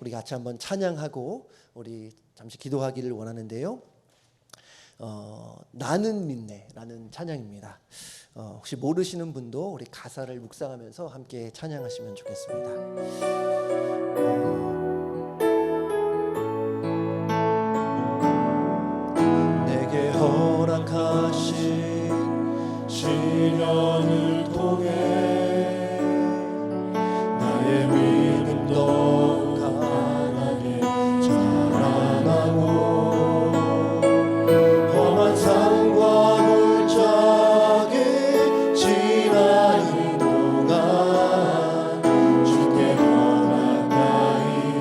우리 같이 한번 찬양하고 우리 잠시 기도하기를 원하는데요. 나는 믿네라는 찬양입니다. 혹시 모르시는 분도 우리 가사를 묵상하면서 함께 찬양하시면 좋겠습니다. 내게 허락하신 시련을 통해 나의 믿음도 강하게 자라나고 험한 산과 골짜기 지나는 동안 주께 더 가까이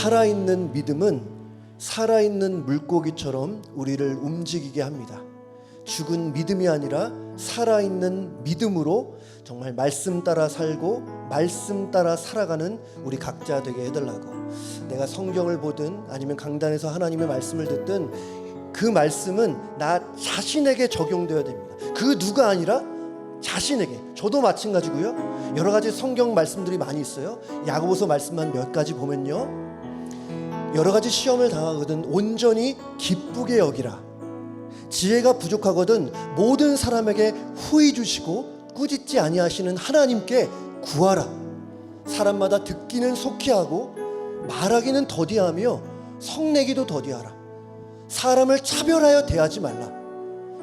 살아있는 믿음은 살아있는 물고기처럼 우리를 움직이게 합니다. 죽은 믿음이 아니라 살아있는 믿음으로 정말 말씀 따라 살고 말씀 따라 살아가는 우리 각자 되게 해달라고. 내가 성경을 보든 아니면 강단에서 하나님의 말씀을 듣든 그 말씀은 나 자신에게 적용되어야 됩니다. 그 누가 아니라 자신에게. 저도 마찬가지고요. 여러 가지 성경 말씀들이 많이 있어요. 야고보서 말씀만 몇 가지 보면요, 여러 가지 시험을 당하거든 온전히 기쁘게 여기라. 지혜가 부족하거든 모든 사람에게 후히 주시고 꾸짖지 아니하시는 하나님께 구하라. 사람마다 듣기는 속히 하고 말하기는 더디하며 성내기도 더디하라. 사람을 차별하여 대하지 말라.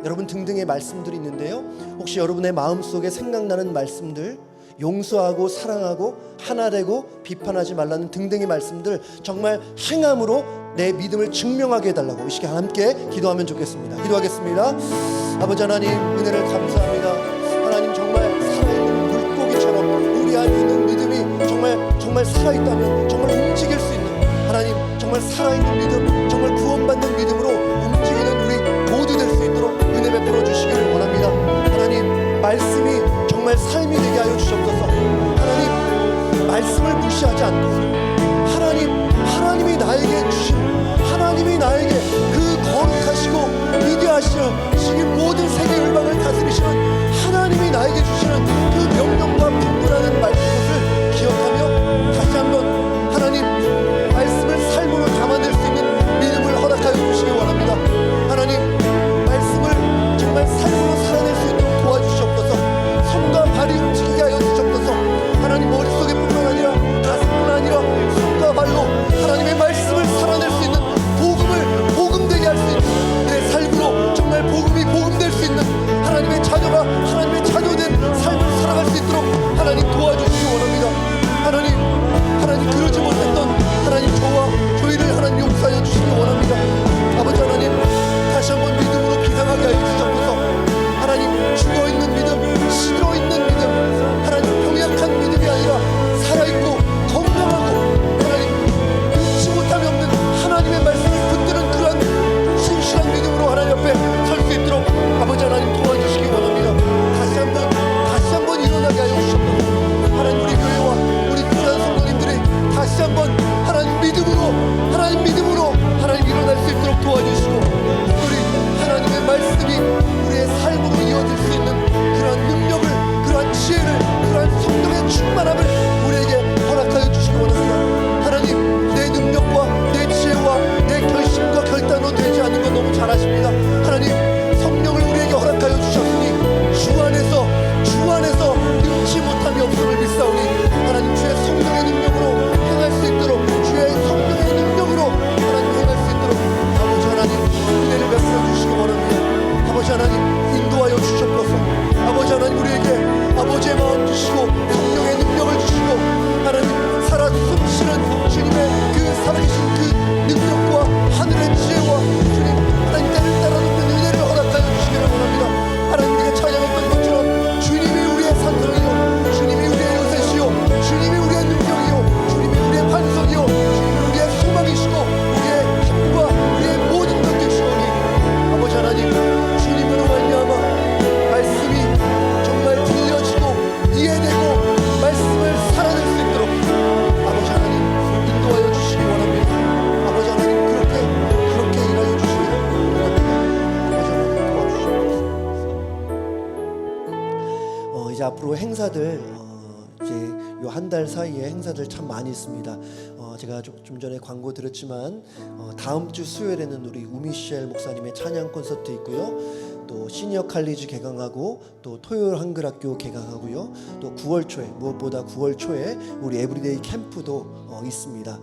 여러분 등등의 말씀들이 있는데요, 혹시 여러분의 마음속에 생각나는 말씀들, 용서하고 사랑하고 하나 되고 비판하지 말라는 등등의 말씀들 정말 행함으로 내 믿음을 증명하게 해달라고 이 시간 함께 기도하면 좋겠습니다. 기도하겠습니다. 아버지 하나님, 은혜를 감사합니다. 하나님, 정말 살아있는 물고기처럼 우리 안에 있는 믿음이 정말 살아있다면 정말 움직일 수 있는, 하나님 정말 살아있는 믿음, 정말 구원받는 믿음으로 움직이는 우리 모두 될 수 있도록 은혜 베풀어 주시기를 원합니다. 하나님, 말씀이 정말 삶이 되게 하여 주시옵소서. 하나님, 말씀을 무시하지 않고 하나님이 나에게 주신, 하나님이 나에게 그 거룩하시고 위대하시는 지금 모든 세계 열방을 다스리시는 하나님이 나에게 주시는 그 명령과 분분하는 말씀을 기억하며 다시 한번 하나님 말씀을 삶으로 담아낼 수 있는 믿음을 허락하여 주시기 원합니다. 하나님, 말씀을 정말 삶으로 살아낼 수 있도록 도와주시옵소서. 손과 발이 움직이게 하여 주시옵소서. 하나님, 머릿속에 뿐만 아니라 가슴뿐 아니라 손과 발로 하나님의 말씀을 살아낼 수 있는, 복음되게 할 수 있는 내 삶으로 정말 복음이 복음될 수 있는 하나님의 자녀가 하나님의 자녀된 삶을 살아갈 수 있도록 하나님 도와주시기 원합니다. 하나님 그러지 못했던 하나님 저와 저희를 하나님 용서하여 주시기 원합니다. 아버지 하나님, 다시 한번 믿음으로 비상하게 하여 주시옵소서. 하나님, 죽어있는 믿음, 시들어있는 믿음, 하나님 병약한 믿음이 아니라 살아있고 건강하고 하나님 눈치 못함이 없는 하나님의 말씀을 붙드는 그러한 신실한 믿음으로 하나님 앞에 설 수 있도록 아버지 하나님 도와주시기 원합니다. 다시 한번 일어나게 하여 주시옵소서. 하나님, 우리 교회와 우리 귀한 성도님들이 다시 한번 하나님 믿음으로 하나님 일어날 수 있도록 도와주시고, 우리 하나님의 말씀이 우리의 삶으로 이어질 수 있는 그러한 능력을, 그러한 지혜를, 그러한 성령의 충만함을 우리에게 허락하여 주시기 원합니다. 하나님, 내 능력과 내 지혜와 내 결심과 결단으로 되지 않는 건 너무 잘 아십니다. 하나님, 성령을 우리에게 허락하여 주셨으니 주 안에서 능치 못함이 없음을 믿사오니 하나님, 주의 성령의 능력으로 행할 수 있도록, 주의 성령의 능력으로 하나님 행할 수 있도록 아버지 하나님 은혜를 베풀어 주시기 원합니다. 아버지 하나님, 인도하여 주시옵소서. 아버지 하나님, 우리에게 아버지의 마음 주시고 성령의 능력을 주시고 하나님 살아 숨쉬는 주님의 그 살아계신 그 능력과 하늘의 지혜와 주님 하나님 때를 따라 놓는 은혜를 허락하여 주시기를 원합니다. 하나님, 우리가 찬양했던 것처럼 주님이 우리의 산성이요, 주님이 우리의 요새시요, 주님이 우리의 능력이요, 주님이 우리의 반석이요, 주님이 우리의 소망이시고 우리의 힘과 우리의 모든 것 되시오니 아버지 하나님, 주님으로 말미암아 말씀이 정말 들려지고 이해되고 말씀을 살아낼 수 있도록 아버지 하나님 인도하여 주시기 원합니다. 아버지 하나님, 그렇게 일하여 주시기를 원합니다. 아버지 하나님, 도와주시옵소서. 이제 앞으로 행사들 이제 요 한 달 사이에 행사들 참 많이 있습니다. 제가 좀 전에 광고 드렸지만 다음 주 수요일에는 우리 우미셸 목사님의 찬양 콘서트 있고요. 또 시니어 칼리지 개강하고 또 토요일 한글학교 개강하고요. 또 9월 초에, 무엇보다 9월 초에 우리 에브리데이 캠프도 있습니다.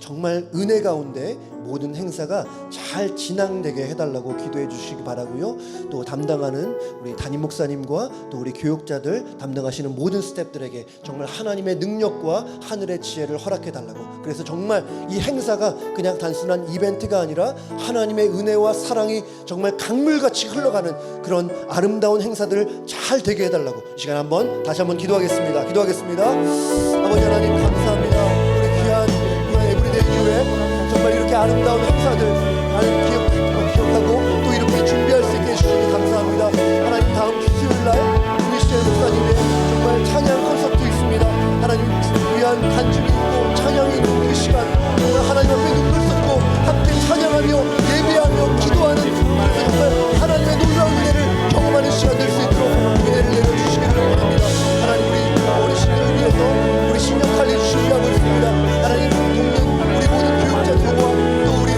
정말 은혜 가운데 모든 행사가 잘 진행되게 해달라고 기도해 주시기 바라고요. 또 담당하는 우리 담임 목사님과 또 우리 교육자들 담당하시는 모든 스태프들에게 정말 하나님의 능력과 하늘의 지혜를 허락해 달라고. 그래서 정말 이 행사가 그냥 단순한 이벤트가 아니라 하나님의 은혜와 사랑이 정말 강물같이 흘러가는 그런 아름다운 행사들을 잘 되게 해달라고 이 시간 다시 한번 기도하겠습니다. 아버지 하나님, 감사합니다. 우리 귀한 에브리데이 교회 아름다운 행사들 하나님 기억하고 또 이렇게 준비할 수 있게 해주시니 감사합니다. 하나님 다음 주 수요일날 미셸 목사님의 정말 찬양 콘서트 있습니다. 하나님 위한 간증이 있고 찬양이 있는 그 시간 정말 하나님 앞에 눈물 쏟고 함께 찬양하며 예배하며 기도하는 정말 하나님의 놀라운 은혜를 경험하는 시간 될 수 있도록 은혜를 내려주시기를 원합니다. 하나님 우리 어르신들을 위해서 우리 신령 칼리 준비하고 있습니다. 하나님 돕는 우리 모든 교육자들과 또 우리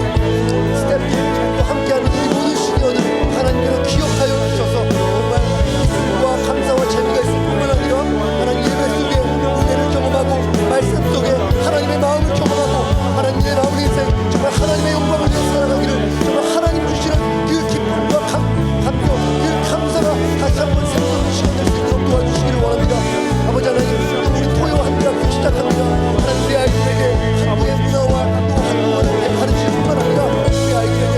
스태프들 또 함께하는 우리 모든 시니어들 하나님께서 기억하여 주셔서 정말 기쁨과 감사와 재미가 있을 뿐만 아니라 하나님 예배 속에 은혜를 경험하고 말씀 속에 하나님의 마음을 경험하고 하나님의 남은 인생 정말 하나님의 영광을 위해 살아가기를 정말 하나님 주시는 그 기쁨과 감격 그 감사가 다시 한번 생기는 시간 될 수 있도록 도와주시기를 원합니다. 아버지 하나님 우리 토요 한국학교 시작합니다. 하나님 우리 아이들에게 한국의 문화와 또 한국어를 가르치는 뿐만 아니라 우리 아이들에게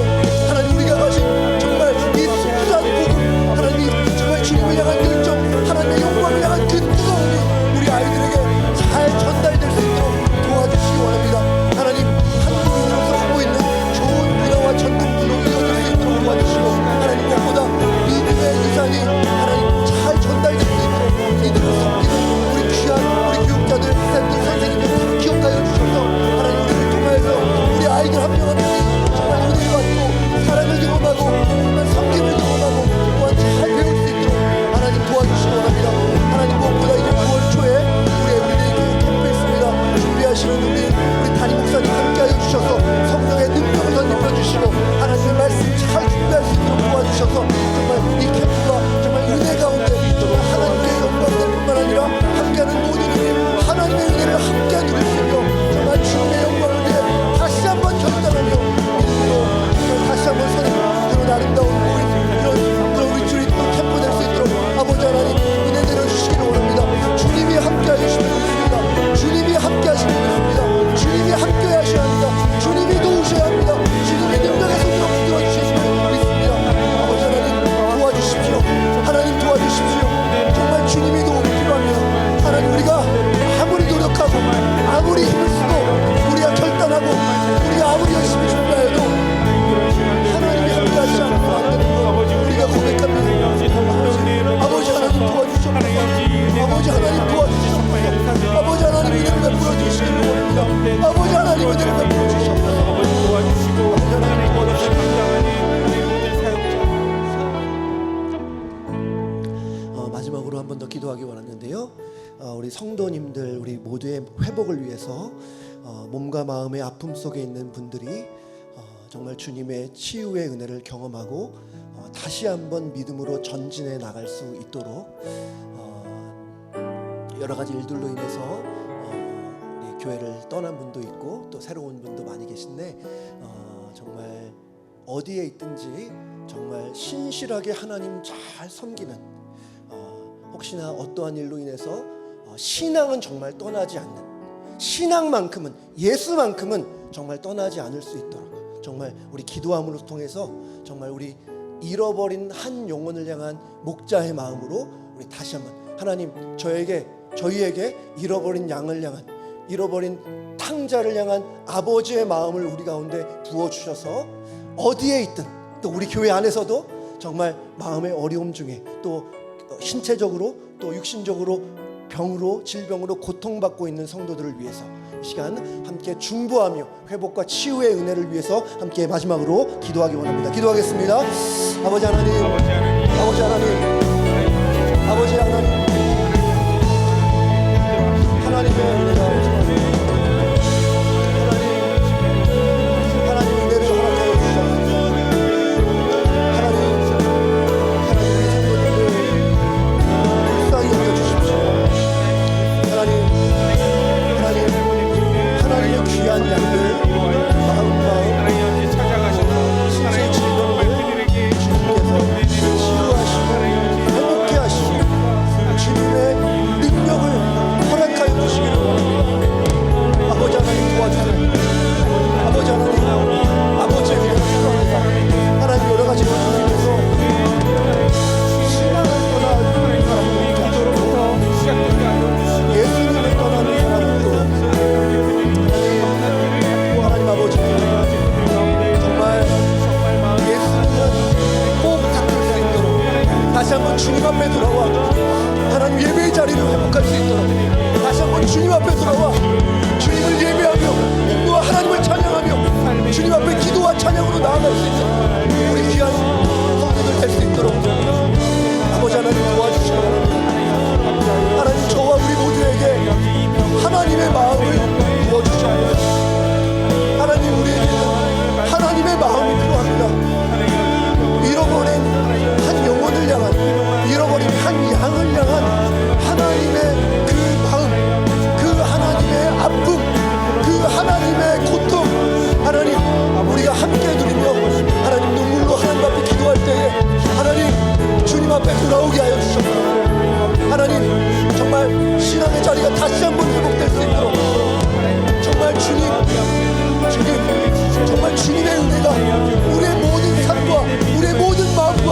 하나님 우리가 가진 정말 이 숭고한 복음 하나님이 정말 주님을 향한 열정 하나님의 영광을 향한 그 뜨거움이 우리 아이들에게 잘 전달될 수 있도록 도와주시기 원합니다. 하나님 한국인으로서 갖고 있는 좋은 문화와 전통으로 이어질 수 있도록 도와주시고 하나님 무엇보다 믿음의 유산이 하나님 잘 전달될 수 있도록 믿음을 섬기는 우리 귀한 우리 교육자들, 학생들, 선생님들 다 기억하여 주셔서 하나님 우리를 통하여서 우리 아이들 한 명 한 명이 정말 은혜를 받고 사랑을 경험하고 정말 섬김을 경험하고 또한 잘 배울 수 있도록 하나님 도와주시기 원합니다. 하나님 무엇보다 이제 9월 초에 우리 에브리데이 교육 캠프 있습니다. 준비하시는 우리 담임 목사님 함께하여 주셔서 성령의 능력을 덧입혀 주시고 하나님의 말씀 잘 준비할 수 있도록 도와주셔서 정말 이 캠프가 정말 은혜 가운데 정말 하나님의 영광될 뿐만 아니라 함께하는 모든 우리 하나님의 은혜를 함께 누릴 수 있도록 정말 주님의 영광을 위해 다시 한번 결단하며 믿음으로 정말 다시 한번 서는 그런 아름다운 모임 그런 우리 주리 또 캠프 될 수 있도록 아버지 하나님 은혜 내려주시기를 원합니다. 주님이 함께하여 주시면 믿습니다. 주님이 함께하시면 믿습니다. 주님이 함께하셔야 합니다. 주님이 도우셔야 합니다. 주님의 능력의 손으로 붙들어 주시면 믿습니다. 아버지 하나님 도와주십시오. 하나님 도와주십시오. 정말 주님이 도움이 필요합니다. 하나님 우리가 아무리 노력하고 아무리 힘을 쓰고 우리가 결단하고 우리가 아무리 열심히 준비해도 하나님이 함께하지 않으면 안 되는 거 우리가 고백합니다. 아버지 하나님 도와주시옵소서. 아버지 하나님 도와주시옵소서. 아버지 하나님 은혜를 베풀어 주시기를 원합니다. 아버지 하나님 은혜를 베풀어 주시옵소서. 아버지 하나님 도와주시옵소서. 마지막으로 한 번 더 기도하기 원하는데요. 우리 성도님들 우리 모두의 회복을 위해서 몸과 마음의 아픔 속에 있는 분들이 정말 주님의 치유의 은혜를 경험하고 다시 한번 믿음으로 전진해 나갈 수 있도록 여러 가지 일들로 인해서 우리 교회를 떠난 분도 있고 또 새로운 분도 많이 계신데 정말 어디에 있든지 정말 신실하게 하나님 잘 섬기는 혹시나 어떠한 일로 인해서 신앙은 정말 떠나지 않는 신앙만큼은 예수만큼은 정말 떠나지 않을 수 있도록 정말 우리 기도함으로 통해서 정말 우리 잃어버린 한 영혼을 향한 목자의 마음으로 우리 다시 한번 하나님 저희에게 잃어버린 양을 향한 잃어버린 탕자를 향한 아버지의 마음을 우리 가운데 부어주셔서 어디에 있든 또 우리 교회 안에서도 정말 마음의 어려움 중에 또 신체적으로 또 육신적으로 병으로 질병으로 고통받고 있는 성도들을 위해서 이 시간 함께 중보하며 회복과 치유의 은혜를 위해서 함께 마지막으로 기도하기 원합니다. 기도하겠습니다. 아버지 하나님, 아버지 하나님, 아버지 하나님, 하나님의 은혜가 하나님 은혜를 허락하여 주셔서 하나님의 귀한 양들 마음 신체 질병을 주님께서 치유하시고 회복케 하시고 주님의 능력을 허락하여 주시기를 원합니다. 주님 앞에 돌아와 주님을 예배하며 몸과 하나님을 찬양하며 주님 앞에 기도와 찬양으로 나아갈 수 있는 우리 귀한 성도들 될 수 있도록 아버지 하나님 도와주시기 바랍니다. 하나님 저와 우리 모두에게 하나님의 마음을 부어주시옵소서. 하나님 우리에게는 하나님의 마음이 필요합니다. 잃어버린 한 영혼을 향한, 잃어버린 한 양을 향한 하나님의 그 마음, 그 하나님의 아픔, 그 하나님의 고통, 하나님 우리가 함께 누리며 하나님 눈물로 하나님 앞에 기도할 때에 하나님 주님 앞에 돌아오게 하여 주시옵소서. 하나님 정말 신앙의 자리가 다시 한번 회복될 수 있도록 정말 주님 정말 주님의 은혜가 우리의 모든 삶과 우리의 모든 마음과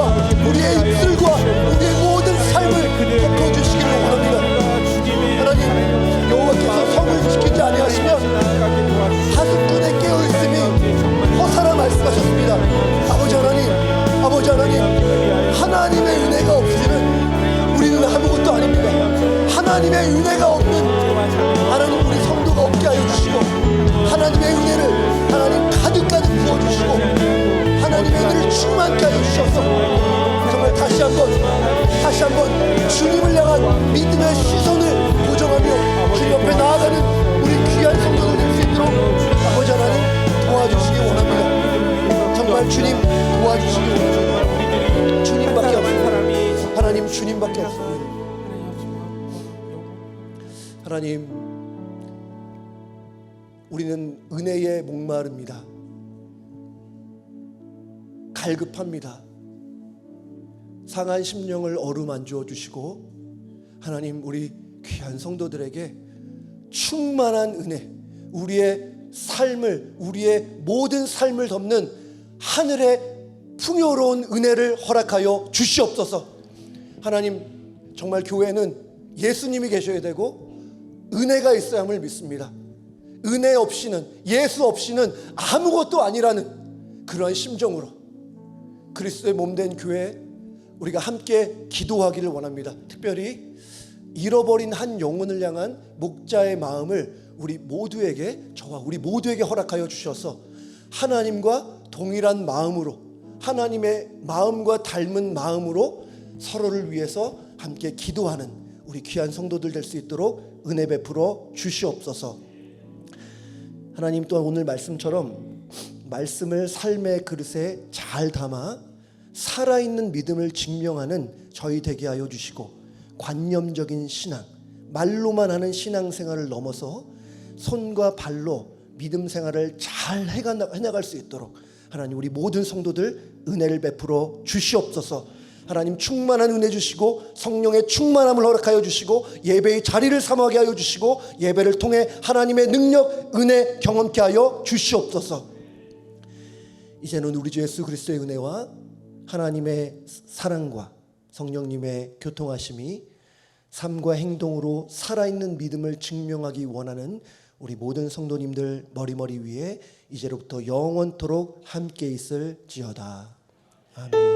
우리의 입술과 우리의 모든 삶을 덮어주시기를 원합니다. 하나님 여호와께서 성을 지키지 아니하시면 하숫꾼의 깨어있음이 허사라 말씀하셨습니다. 아버지 하나님 하나님의 은혜가 없이는 우리는 아무것도 아닙니다. 하나님의 은혜가 없는 하나님 우리 성도가 없게 하여 주시고 하나님의 은혜를 하나님 가득가득 부어주시고 하나님의 은혜를 충만케 하여 주셔서 정말 다시 한번 주님을 향한 믿음의 시선을 고정하며 주님 옆에 나아가는 우리 귀한 성도들 될 수 있도록 아버지 하나님 도와주시기 원합니다. 정말 주님 도와주시기 원합니다. 주님밖에 없습니다. 하나님 주님밖에 없습니다. 하나님 우리는 은혜에 목마릅니다. 갈급합니다. 상한 심령을 어루만져 주시고 하나님 우리 귀한 성도들에게 충만한 은혜, 우리의 삶을, 우리의 모든 삶을 덮는 하늘의 풍요로운 은혜를 허락하여 주시옵소서. 하나님 정말 교회는 예수님이 계셔야 되고 은혜가 있어야 함을 믿습니다. 은혜 없이는, 예수 없이는 아무것도 아니라는 그러한 심정으로 그리스도의 몸된 교회 우리가 함께 기도하기를 원합니다. 특별히 잃어버린 한 영혼을 향한 목자의 마음을 우리 모두에게, 저와 우리 모두에게 허락하여 주셔서 하나님과 동일한 마음으로, 하나님의 마음과 닮은 마음으로 서로를 위해서 함께 기도하는 우리 귀한 성도들 될 수 있도록 은혜 베풀어 주시옵소서. 하나님 또한 오늘 말씀처럼 말씀을 삶의 그릇에 잘 담아 살아있는 믿음을 증명하는 저희 되게 하여 주시고 관념적인 신앙, 말로만 하는 신앙생활을 넘어서 손과 발로 믿음 생활을 잘 해나갈 수 있도록 하나님 우리 모든 성도들 은혜를 베풀어 주시옵소서. 하나님 충만한 은혜 주시고 성령의 충만함을 허락하여 주시고 예배의 자리를 삼하게 하여 주시고 예배를 통해 하나님의 능력, 은혜 경험케 하여 주시옵소서. 이제는 우리 주 예수 그리스도의 은혜와 하나님의 사랑과 성령님의 교통하심이 삶과 행동으로 살아있는 믿음을 증명하기 원하는 우리 모든 성도님들 머리 위에 이제로부터 영원토록 함께 있을지어다. 아멘.